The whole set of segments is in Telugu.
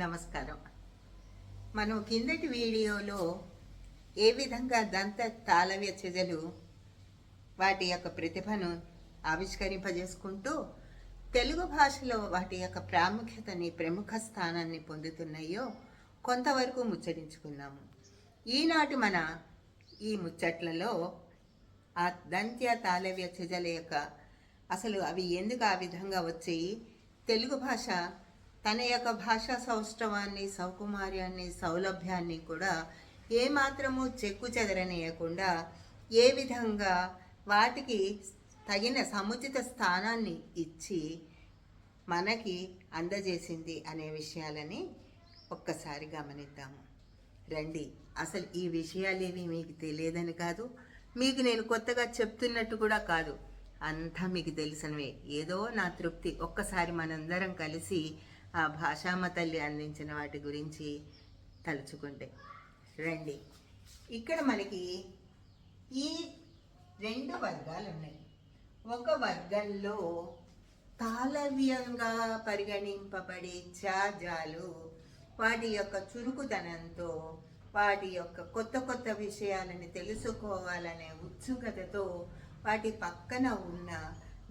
నమస్కారం. మనం కిందటి వీడియోలో ఏ విధంగా దంత తాళవ్య చెజలు వాటి యొక్క ప్రతిభను ఆవిష్కరింపజేసుకుంటూ తెలుగు భాషలో వాటి యొక్క ప్రాముఖ్యతని ప్రముఖ స్థానాన్ని పొందుతున్నాయో కొంతవరకు ముచ్చరించుకున్నాము. ఈనాటి మన ఈ ముచ్చట్లలో ఆ దంత్య తాళవ్య చెజల యొక్క అసలు అవి ఎందుకు ఆ విధంగా వచ్చాయి, తెలుగు భాష తన యొక్క భాషా సౌష్ఠవాన్ని, సౌకుమార్యాన్ని, సౌలభ్యాన్ని కూడా ఏమాత్రము చెక్కు చెదరనీయకుండా ఏ విధంగా వాటికి తగిన సముచిత స్థానాన్ని ఇచ్చి మనకి అందజేసింది అనే విషయాలని ఒక్కసారి గమనిద్దాము. రండి, అసలు ఈ విషయాలేవి మీకు తెలియదని కాదు, మీకు నేను కొత్తగా చెప్తున్నట్టు కూడా కాదు, అంతా మీకు తెలిసినవే. ఏదో నా తృప్తి ఒక్కసారి మనందరం కలిసి ఆ భాషామ్మ తల్లి అందించిన వాటి గురించి తలుచుకుంటే. రండి, ఇక్కడ మనకి ఈ రెండు వర్గాలు ఉన్నాయి. ఒక వర్గంలో తాళవ్యంగా పరిగణింపబడే చాజాలు వాటి యొక్క చురుకుదనంతో, వాటి యొక్క కొత్త కొత్త విషయాలని తెలుసుకోవాలనే ఉత్సుకతతో వాటి పక్కన ఉన్న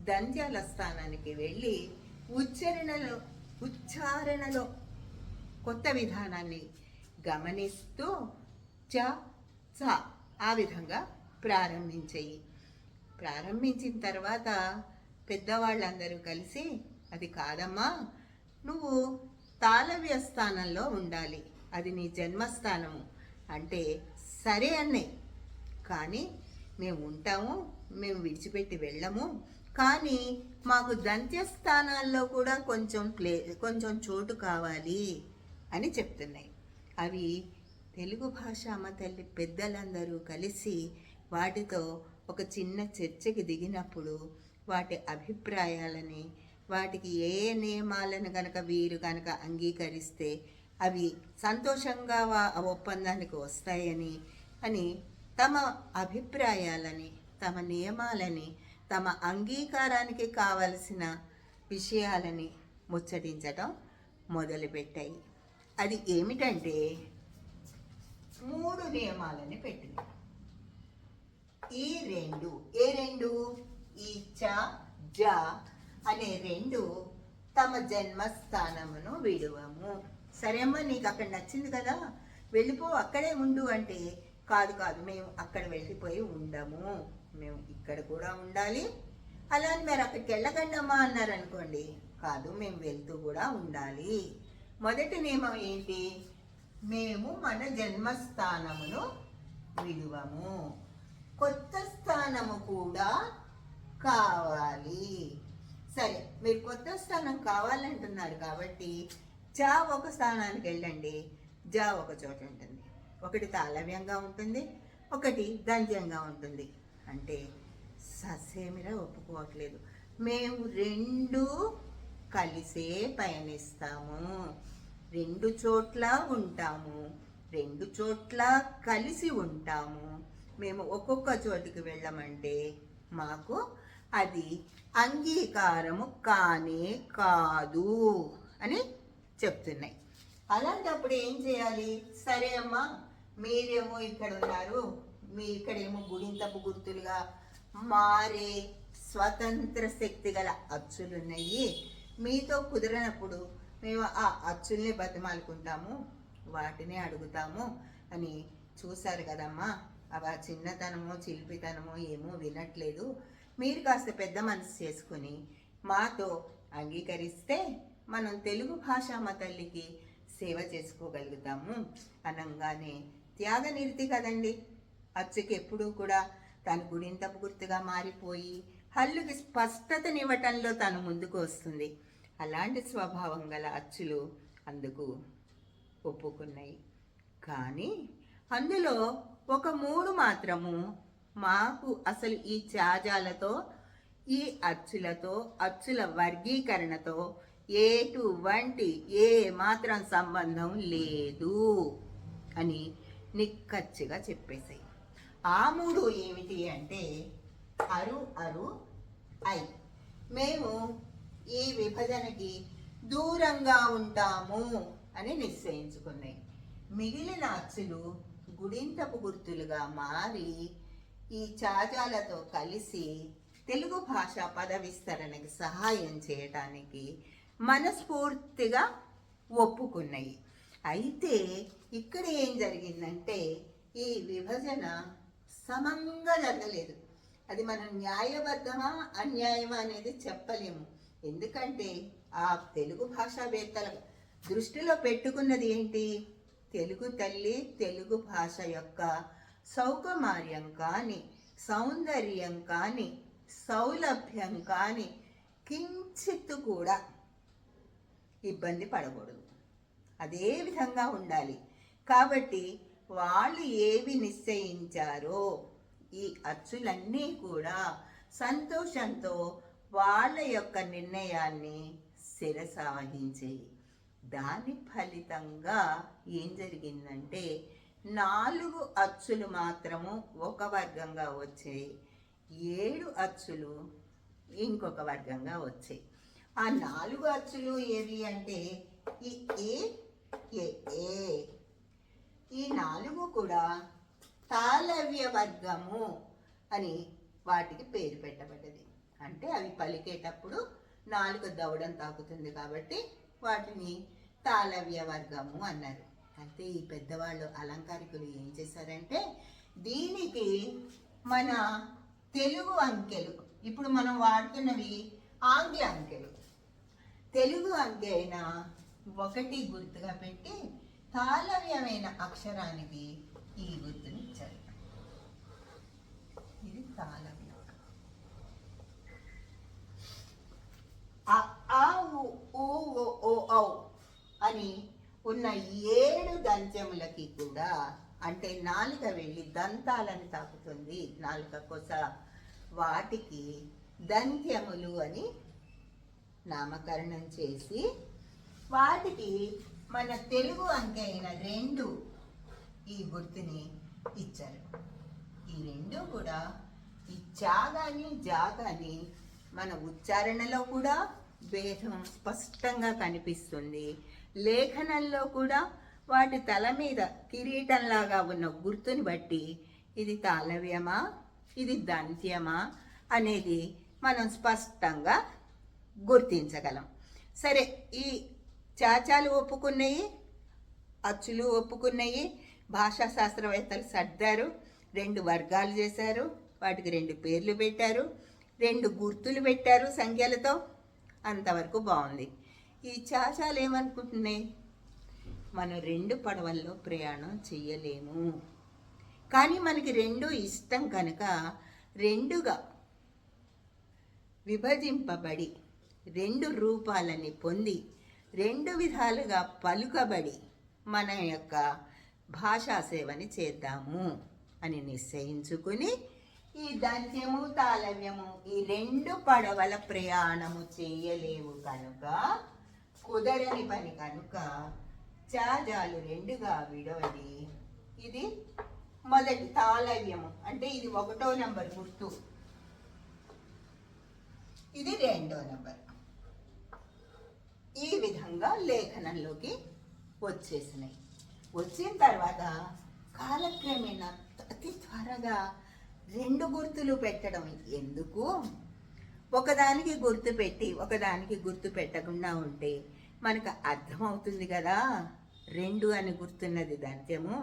దంత్యాల స్థానానికి వెళ్ళి ఉచ్చారణలో కొత్త విధానాన్ని గమనిస్తూ చ చ ఆ విధంగా ప్రారంభించిన తర్వాత పెద్దవాళ్ళందరూ కలిసి, అది కాదమ్మా, నువ్వు తాళవ్య స్థానంలో ఉండాలి, అది నీ జన్మస్థానము అంటే సరే అన్నయ్య, కానీ మేము ఉంటాము, మేము విడిచిపెట్టి వెళ్ళము, కానీ మాకు దంత్యస్థానాల్లో కూడా కొంచెం చోటు కావాలి అని చెప్తున్నాయి. అవి తెలుగు భాష అమ్మ తల్లి పెద్దలందరూ కలిసి వాటితో ఒక చిన్న చర్చకి దిగినప్పుడు వాటి అభిప్రాయాలని, వాటికి ఏ నియమాలను వీరు కనుక అంగీకరిస్తే అవి సంతోషంగా ఒప్పందానికి వస్తాయని తమ అభిప్రాయాలని, తమ నియమాలని, తమ అంగీకారానికి కావలసిన విషయాలని ముచ్చటించటం మొదలుపెట్టాయి. అది ఏమిటంటే 3 నియమాలని పెట్టింది. ఈ రెండు ఈ చ జ అనే రెండు తమ జన్మస్థానమును విడువము. సరే అమ్మా, నీకు అక్కడ నచ్చింది కదా, వెళ్ళిపో, అక్కడే ఉండు అంటే, కాదు మేము అక్కడ వెళ్ళిపోయి ఉండము, మేము ఇక్కడ కూడా ఉండాలి. అలా అని మీరు అక్కడికి వెళ్ళకండి అమ్మా అన్నారనుకోండి, కాదు మేము వెళ్తూ కూడా ఉండాలి. మొదటి నియమం ఏంటి? మేము మన జన్మస్థానమును విడువము, కొత్త స్థానము కూడా కావాలి. సరే, మీరు కొత్త స్థానం కావాలంటున్నారు కాబట్టి చా ఒక స్థానానికి వెళ్ళండి, జా ఒక చోట ఉంటుంది. ఒకటి తాళవ్యంగా ఉంటుంది, ఒకటి దంత్యంగా ఉంటుంది. అంటే ససేమిరా ఒప్పుకోవట్లేదు, మేము రెండు కలిసే పయనిస్తాము, రెండు చోట్ల ఉంటాము, రెండు చోట్ల కలిసి ఉంటాము, మేము ఒక్కొక్క చోటికి వెళ్ళమంటే మాకు అది అంగీకారము కానే కాదు అని చెప్తున్నాయి. అలాంటప్పుడు ఏం చేయాలి? సరే అమ్మా, మీరేమో ఇక్కడ ఉన్నారు, మీ ఇక్కడేమో గుడింతపు గుర్తులుగా మారే స్వతంత్ర శక్తి గల అచ్చులున్నాయి, మీతో కుదిరినప్పుడు మేము ఆ అచ్చుల్ని బతిమాలుకుంటాము, వాటిని అడుగుతాము అని. చూశారు కదమ్మా, అవి చిన్నతనమో చిలిపితనమో ఏమో వినట్లేదు, మీరు కాస్త పెద్ద మనసు చేసుకుని మాతో అంగీకరిస్తే మనం తెలుగు భాషామ్మ తల్లికి సేవ చేసుకోగలుగుతాము అనగానే త్యాగనిరతి కదండి. అచ్చుకి ఎప్పుడూ కూడా తను గుడింతపు గుర్తుగా మారిపోయి హల్లుకి స్పష్టతనివ్వటంలో తను ముందుకు వస్తుంది. అలాంటి స్వభావం గల అచ్చులు అందుకు ఒప్పుకున్నాయి. కానీ అందులో ఒక 3 మాత్రము మాకు అసలు ఈ చాజాలతో, ఈ అచ్చులతో, అచ్చుల వర్గీకరణతో ఎటువంటి ఏ మాత్రం సంబంధం లేదు అని నిక్కచ్చిగా చెప్పేసాయి. ఆ 3 ఏమిటి అంటే అరు అరు ఐ. మేము ఈ విభజనకి దూరంగా ఉంటాము అని నిశ్చయించుకున్నాయి. మిగిలిన అచ్చులు గుడింతపు గుర్తులుగా మారి ఈ చాజాలతో కలిసి తెలుగు భాష పద విస్తరణకి సహాయం చేయటానికి మనస్ఫూర్తిగా ఒప్పుకున్నాయి. అయితే ఇక్కడ ఏం జరిగిందంటే ఈ విభజన సమంగా జరగలేదు. అది మనం న్యాయబద్ధమా అన్యాయమా అనేది చెప్పలేము. ఎందుకంటే ఆ తెలుగు భాషావేత్తల దృష్టిలో పెట్టుకున్నది ఏంటి? తెలుగు తల్లి తెలుగు భాష యొక్క సౌకుమార్యం కానీ, సౌందర్యం కానీ, సౌలభ్యం కానీ కించిత్తు కూడా ఇబ్బంది పడకూడదు. అదే విధంగా ఉండాలి. కాబట్టి వాళ్ళు ఏవి నిశ్చయించారో ఈ అచ్చులన్నీ కూడా సంతోషంతో వాళ్ళ యొక్క నిర్ణయాన్ని శిరసావహించాయి. దాని ఫలితంగా ఏం జరిగిందంటే 4 అచ్చులు మాత్రము ఒక వర్గంగా వచ్చాయి, 7 అచ్చులు ఇంకొక వర్గంగా వచ్చాయి. ఆ 4 అచ్చులు ఏవి అంటే ఈ ఏ ఈ 4 కూడా తాళవ్య వర్గము అని వాటికి పేరు పెట్టబడ్డది. అంటే అవి పలికేటప్పుడు నాలుక దవడం తాకుతుంది కాబట్టి వాటిని తాళవ్య వర్గము అన్నారు. అయితే ఈ పెద్దవాళ్ళు అలంకారికులు ఏం చేశారంటే దీనికి మన తెలుగు అంకెలు, ఇప్పుడు మనం వాడుతున్నవి ఆంగ్ల అంకెలు, తెలుగు అంకె అయిన 1 గుర్తుగా పెట్టి తాళవ్యమైన అక్షరానికి ఈ గుర్తుని ఇచ్చారు. ఇది తాళవ్యం. ఆ ఉ ఓ ఔ అని ఉన్న 7 దంత్యములకి కూడా, అంటే నాలుక వెళ్ళి దంతాలను తాకుతుంది, నాలుక కొస, వాటికి దంత్యములు అని నామకరణం చేసి వాటికి మన తెలుగు అంకె అయిన 2 ఈ గుర్తుని ఇచ్చారు. ఈ 2 కూడా ఈ చా గాని జా గాని మన ఉచ్చారణలో కూడా భేదం స్పష్టంగా కనిపిస్తుంది. లేఖనంలో కూడా వాటి తల మీద కిరీటంలాగా ఉన్న గుర్తుని బట్టి ఇది తాళవ్యమా ఇది దంత్యమా అనేది మనం స్పష్టంగా గుర్తించగలం. సరే, ఈ చాచాలు ఒప్పుకున్నాయి, అచ్చులు ఒప్పుకున్నాయి, భాషా శాస్త్రవేత్తలు సర్దారు, 2 వర్గాలు చేశారు, వాటికి 2 పేర్లు పెట్టారు, 2 గుర్తులు పెట్టారు సంఖ్యలతో. అంతవరకు బాగుంది. ఈ చాచాలు ఏమనుకుంటున్నాయి? మనం 2 పడవల్లో ప్రయాణం చెయ్యలేము, కానీ మనకి 2 ఇష్టం కనుక 2గా విభజింపబడి 2 రూపాలని పొంది 2 విధాలుగా పలుకబడి మన యొక్క భాషా సేవని చేద్దాము అని నిశ్చయించుకుని ఈ దంత్యము తాళవ్యము ఈ 2 పడవల ప్రయాణము చేయలేవు కనుక, కుదరని పని కనుక చాజాలు 2గా విడవడి ఇది మొదటి తాళవ్యము, అంటే ఇది 1వ నంబర్ గుర్తు, ఇది 2వ నంబర్. ఈ విధంగా లేఖనంలోకి వచ్చేసినాయి. వచ్చిన తర్వాత కాలక్రమేణా అతి త్వరగా 2 గుర్తులు పెట్టడం ఎందుకు? ఒకదానికి గుర్తు పెట్టి ఒకదానికి గుర్తు పెట్టకుండా ఉంటే మనకు అర్థమవుతుంది కదా. 2 అని గుర్తున్నది దంత్యము,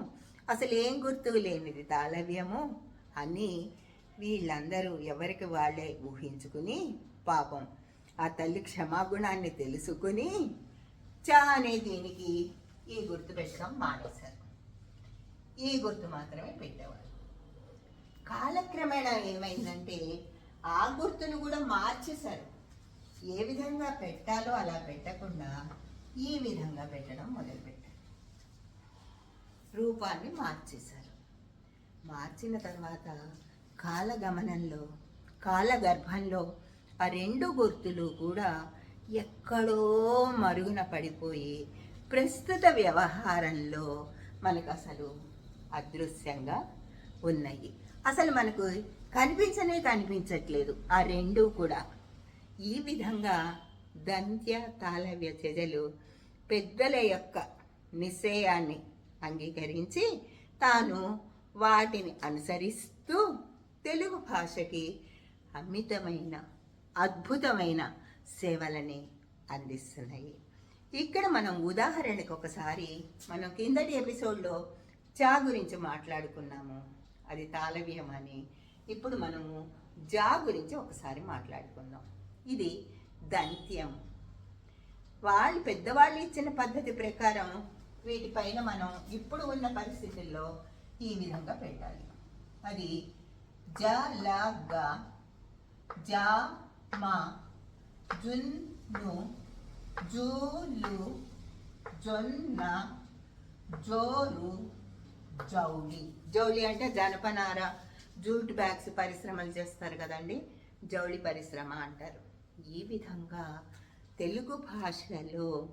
అసలు ఏం గుర్తు లేనిది తాళవ్యము అని వీళ్ళందరూ ఎవరికి వాళ్ళే ఊహించుకుని, పాపం ఆ తల్లి క్షమాగుణాన్ని తెలుసుకుని చా అనే దీనికి ఈ గుర్తు పెట్టడం మానేశారు. ఈ గుర్తు మాత్రమే పెట్టేవారు. కాలక్రమేణా ఏమైందంటే ఆ గుర్తును కూడా మార్చేశారు. ఏ విధంగా పెట్టాలో అలా పెట్టకుండా ఈ విధంగా పెట్టడం మొదలుపెట్టారు. రూపాన్ని మార్చేశారు. మార్చిన తర్వాత కాలగమనంలో కాలగర్భంలో ఆ 2 గుర్తులు కూడా ఎక్కడో మరుగున పడిపోయి ప్రస్తుత వ్యవహారంలో మనకు అసలు అదృశ్యంగా ఉన్నాయి. అసలు మనకు కనిపించట్లేదు ఆ 2 కూడా. ఈ విధంగా దంత్య తాళవ్య చెజలు పెద్దల యొక్క నిశ్చయాన్ని అంగీకరించి తాను వాటిని అనుసరిస్తూ తెలుగు భాషకి అమితమైన అద్భుతమైన సేవలని అందిస్తున్నాయి. ఇక్కడ మనం ఉదాహరణకు ఒకసారి మనం కిందటి ఎపిసోడ్లో జా గురించి మాట్లాడుకున్నాము, అది తాళవ్యం అని. ఇప్పుడు మనము జా గురించి ఒకసారి మాట్లాడుకుందాం. ఇది దంత్యం. పెద్దవాళ్ళు ఇచ్చిన పద్ధతి ప్రకారం వీటిపైన మనం ఇప్పుడు ఉన్న పరిస్థితుల్లో ఈ విధంగా పెట్టాలి. అది జ ల గ జా మా జున్ను జూలు జొన్న జోరు జౌలి. జౌలి అంటే జనపనార జూట్ బ్యాగ్స్ పరిశ్రమలు చేస్తారు కదండి, జౌళి పరిశ్రమ అంటారు. ఈ విధంగా తెలుగు భాషలో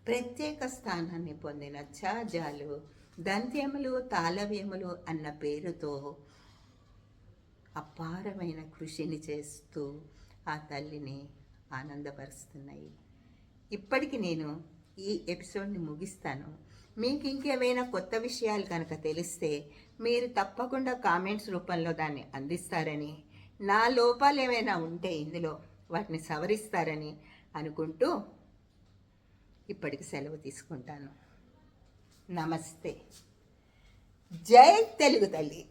ప్రత్యేక స్థానాన్ని పొందిన ఛాజాలు దంత్యములు తాళవ్యములు అన్న పేరుతో అపారమైన కృషిని చేస్తూ ఆ తల్లిని ఆనందపరుస్తున్నాయి. ఇప్పటికి నేను ఈ ఎపిసోడ్ని ముగిస్తాను. మీకు ఇంకేమైనా కొత్త విషయాలు కనుక తెలిస్తే మీరు తప్పకుండా కామెంట్స్ రూపంలో దాన్ని అందిస్తారని, నా లోపాలు ఏమైనా ఉంటే ఇందులో వాటిని సవరిస్తారని అనుకుంటూ ఇప్పటికి సెలవు తీసుకుంటాను. నమస్తే. జై తెలుగు తల్లి.